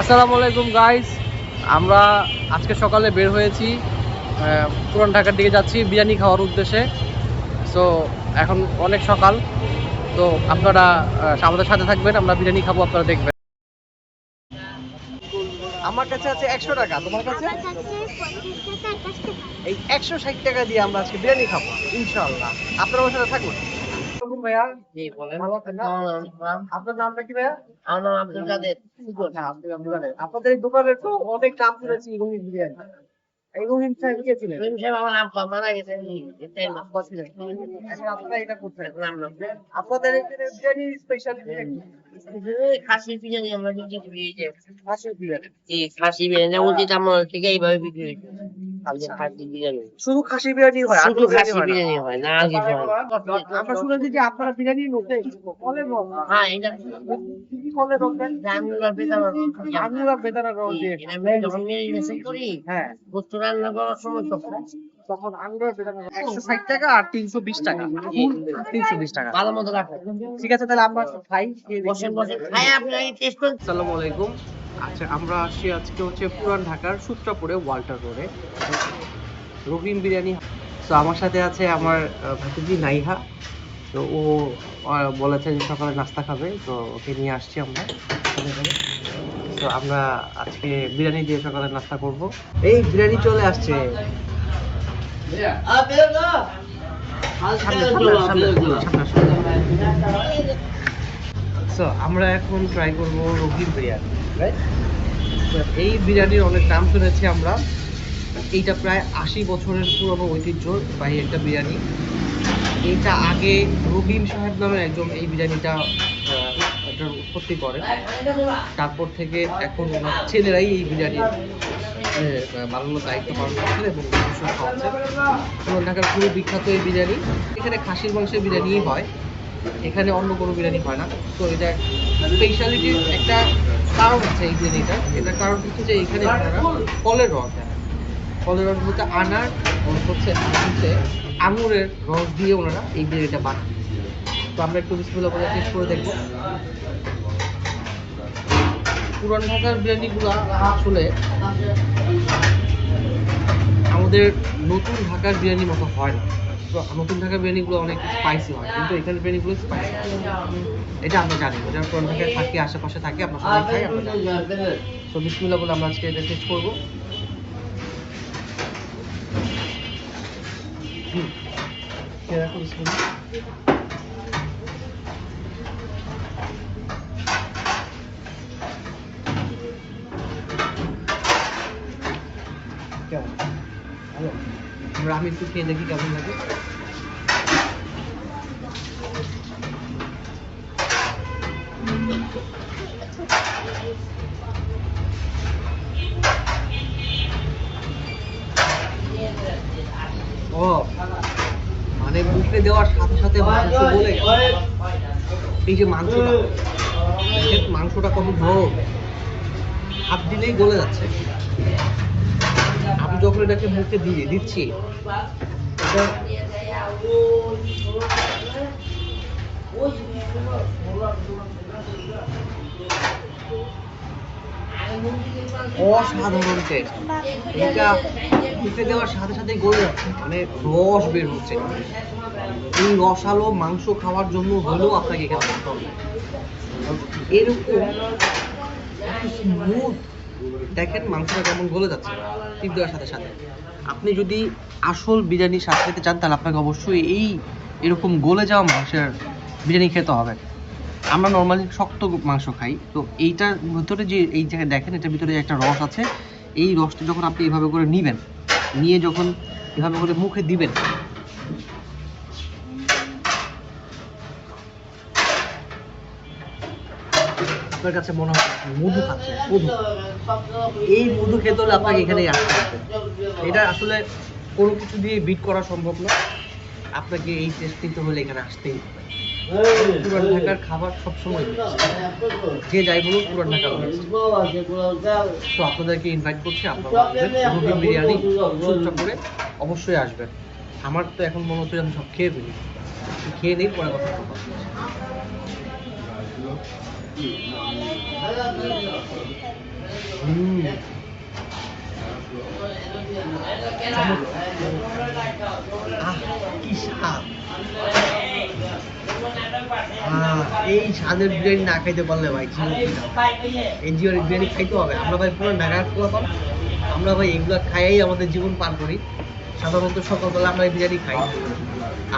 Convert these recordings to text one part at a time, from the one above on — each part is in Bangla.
আসসালামু আলাইকুম গাইস, আমরা আজকে সকালে বের হয়েছি, পুরান ঢাকার দিকে যাচ্ছি বিরিয়ানি খাওয়ার উদ্দেশ্যে। সো এখন অনেক সকাল, তো আপনারা আমাদের সাথে থাকবেন, আমরা বিরিয়ানি খাবো, আপনারা দেখবেন। আমার কাছে আছে 100 টাকা, তোমার কাছে? এই 160 টাকা দিয়ে আমরা আজকে বিরিয়ানি খাবো ইনশাআল্লাহ। আপনারা আমার সাথে থাকুন। ভাইয়া, জি বলেন। ভালো আছেন না? আপনার নামটা কি ভাইয়া? আমার নাম আব্দুল কাদের। হ্যাঁ, আব্দুল কাদের। আপনাদের এই দোকানের তো অনেক নাম শুনেছি, রঙিন বিরিয়ানি। এই রঙিন সাহেব কে ছিলেন? রহিম সাহেব আমার আব্বা মারা গেছেন। এটাই না। আব্বা ছিলেন। এখন আপনারা এটা করছেন। নাম নাম। আপনাদের এখানে বিরিয়ানি স্পেশাল কি? খাসি বিরিয়ানি আমরা বিক্রি করি এই যে। হাঁসের বিরিয়ানি। এই খাসি বিরিয়ানি উচিত আমার থেকে এইভাবে বিক্রি করি। খালি খাসি বিরিয়ানি। শুধু খাসি বিরিয়ানি হয়, আর শুধু কোনো খাসি বিরিয়ানি হয় না? বিরিয়ানি হয় না আর কিছু হয় না। আমরা শুনেছি যে আপনারা বিরিয়ানির মধ্যে ফলের রস, হ্যাঁ এটা কি কি ফলের রস দেন? জানুয়ার বেতার। আঙুর আর বেদানার রস দিয়ে। আমি যখন মেরিনেশন করি হ্যাঁ, গোস্ত রান্না করার সময় তখন আঙুর আর বেদানার রস 160 টাকা আর 320 টাকা। 320 টাকা। ভালো মতো রাখো। ঠিক আছে, তাহলে আমরা খাই। বসেন বসেন খাই আপনি টেস্ট করুন। আসসালামু আলাইকুম। আচ্ছা, আমরা আসছি আজকে হচ্ছে পুরান ঢাকার সূত্রাপুরে ওয়াল্টার রোডে রহিম বিরিয়ানি। তো আমার সাথে আছে আমার ভাতিজি নাইহা। তো ও বলেছে যে সকালে নাস্তা খাবে, তো ওকে নিয়ে আসছি আমরা। তো আমরা আজকে বিরিয়ানি দিয়ে সকালে নাস্তা করব। এই বিরিয়ানি চলে আসছে। সো আমরা এখন ট্রাই করব রহিম বিরিয়ানি, রাইট? তো এই বিরিয়ানির অনেক নাম শুনেছি আমরা। এইটা প্রায় 80 বছরের পুরনো ঐতিহ্যবাহী একটা বিরিয়ানি। এইটা আগে রহিম সাহেব নামের একজন এই বিরিয়ানিটা এটার উৎপত্তি করেন। তারপর থেকে এখন ওনার ছেলেরাই এই বিরিয়ানির বানানোর দায়িত্ব পালন করছেন এবং মানুষজন খাওয়াচ্ছেন। পুরান ঢাকার খুবই বিখ্যাত এই বিরিয়ানি। এখানে খাসির মাংসের বিরিয়ানিই হয়, এখানে অন্য কোনো বিরিয়ানি হয় না। তো এটা স্পেশালিটির একটা কারণ আছে এই বিরিয়ানিটা। এটার কারণ হচ্ছে যে এখানে আপনারা ফলের রস দেন। ফলের রস বলতে আনার হচ্ছে আঙুরের রস দিয়ে ওনারা এই বিরিয়ানিটা বানান। তো আমরা একটু বিসমিল্লাহ বলে টেস্ট করে দেখবো। পুরান ঢাকার বিরিয়ানিগুলো আসলে আমাদের নতুন ঢাকার বিরিয়ানির মতো হয় না। তো নতুন ঢাকার বিরিয়ানিগুলো অনেক স্পাইসি হয়, কিন্তু এখানের বিরিয়ানিগুলো স্পাইসি হয়। এটা আমরা জানি, এটা পুরান ঢাকায় থাকি, আশেপাশে থাকি, আমরা সবাই খাই, আমরা জানি। তো বিসমিল্লাহ বলে আমরা আজকে এটা টেস্ট করবো। খেয়ে রাখো, বিসমিল্লাহ। কেমন? ভালো? আমি একটু খেয়ে দেখি কেমন লাগে। ও, মানে মুখে দেওয়ার সাথে সাথে মাংস গলে গেছে। এই যে মাংসটা, মাংসটা কত নরম, হাত দিলেই গলে যাচ্ছে। আমি যখন এটাকে মুখে দিচ্ছি, এটা অসাধারণ টেস্ট। এটা মুখে দেওয়ার সাথে সাথে গলে যাচ্ছে, মানে রস বের হচ্ছে। এই রসালো মাংস খাওয়ার জন্য হলেও আপনাকে এখানে আসতে হবে। এরকম স্মুথ, দেখেন মাংসটা কেমন গলে যাচ্ছে টিপ দেওয়ার সাথে সাথে। আপনি যদি আসল বিরিয়ানির স্বাদ পেতে চান, তাহলে আপনাকে অবশ্যই এরকম গলে যাওয়া মাংসের বিরিয়ানি খেতে হবে। আমরা নর্মালি শক্ত মাংস খাই, তো এইটার ভিতরে যে এই জায়গায় দেখেন, এটার ভিতরে যে একটা রস আছে, এই রসটা যখন আপনি এভাবে করে নিবেন, নিয়ে যখন এভাবে করে মুখে দিবেন, আপনার কাছে মনে হয় মধু খাচ্ছে, মধু। এই মধু খেতে হলে আপনাকে এখানেই আসতে হবে। এটা আসলে কোনো কিছু দিয়ে বিট করা সম্ভব না। আপনাকে এই টেস্ট নিতে হলে এখানে আসতেই হবে। পুরান ঢাকার খাবার সবসময় যে যাই বলুন, পুরান ঢাকা তো আপনাদেরকে ইনভাইট করছি, আপনারা আসবেন রহিম বিরিয়ানি সূত্রাপুরে, অবশ্যই আসবেন। আমার তো এখন মনে হচ্ছে আমি সব খেয়ে ফেলি, খেয়ে নেই, পরে কথা বলবো। হুম, আহ, কি স্বাদ! এই স্বাদের বিরিয়ানি না খাইতে পারলে ভাই জীবন ফিরে না। এই জীবনের বিরিয়ানি খাইতে হবে। আমরা ভাই পুরো ঢাকার পোলাপান। আমরা ভাই এগুলা খাইয়াই আমাদের জীবন পার করি। সাধারণত সকালবেলা আমরা এই বিরিয়ানি খাই।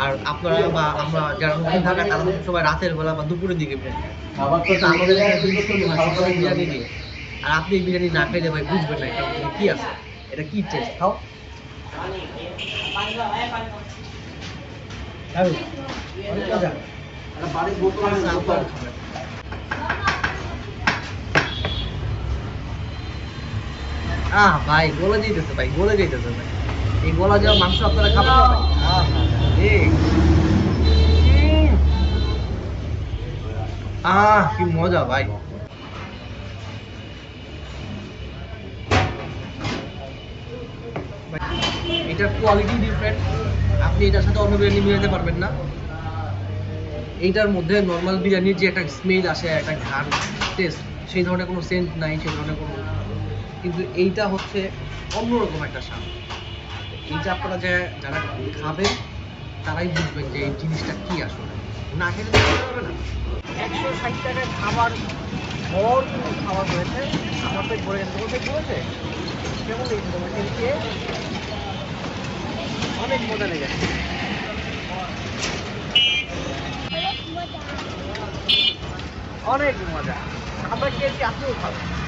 আর আপনারা বা আমরা যারা নতুন ঢাকা তারা হচ্ছে সবাই রাতের বেলা বা দুপুরের দিকে বিরিয়ানি খায়। কিন্তু আমাদের এখানে দিন শুরু হয় সকালে বিরিয়ানি দিয়ে। আর আপনি এই বিরিয়ানি না খাইলে ভাই বুঝবেন না এটার মধ্যে কি আছে। এটা কি টেস্ট খাও। দারুণ, অনেক মজা। আচ্ছা, আপনারা খাবেন। ভাই গলে যাইতেছে ভাই, গলে যাইতেছে ভাই। এই গলা যাওয়া মাংস আপনারা খাবেন না ভাই? কি মজা ভাই। এটার কোয়ালিটি ডিফারেন্ট। আপনি এটার সাথে অন্য বিরিয়ানি মিলাতে পারবেন না। এইটার মধ্যে নর্মাল বিরিয়ানির যে একটা স্মেল আসে, একটা ঘ্রাণ, টেস্ট, সেই ধরনের কোনো সেন্ট নাই, সেই ধরনের কোনো, কিন্তু এইটা হচ্ছে অন্যরকম একটা স্বাদ। এইটা আপনারা যারা খাবেন তারাই বুঝবেন যে এই জিনিসটা কি আসলে। না খেলে তো বোঝা যাবে না। 160 টাকায় খাবার, ভরপুর খাবার রয়েছে। আমার পেট ভরে গেছে। তোমার পেট ভরেছে? কেমন লেগেছে তোমার খেয়ে? অনেক মজা লেগেছে। অনেক মজা। আমরা খেয়েছি, আপনিও খাবেন।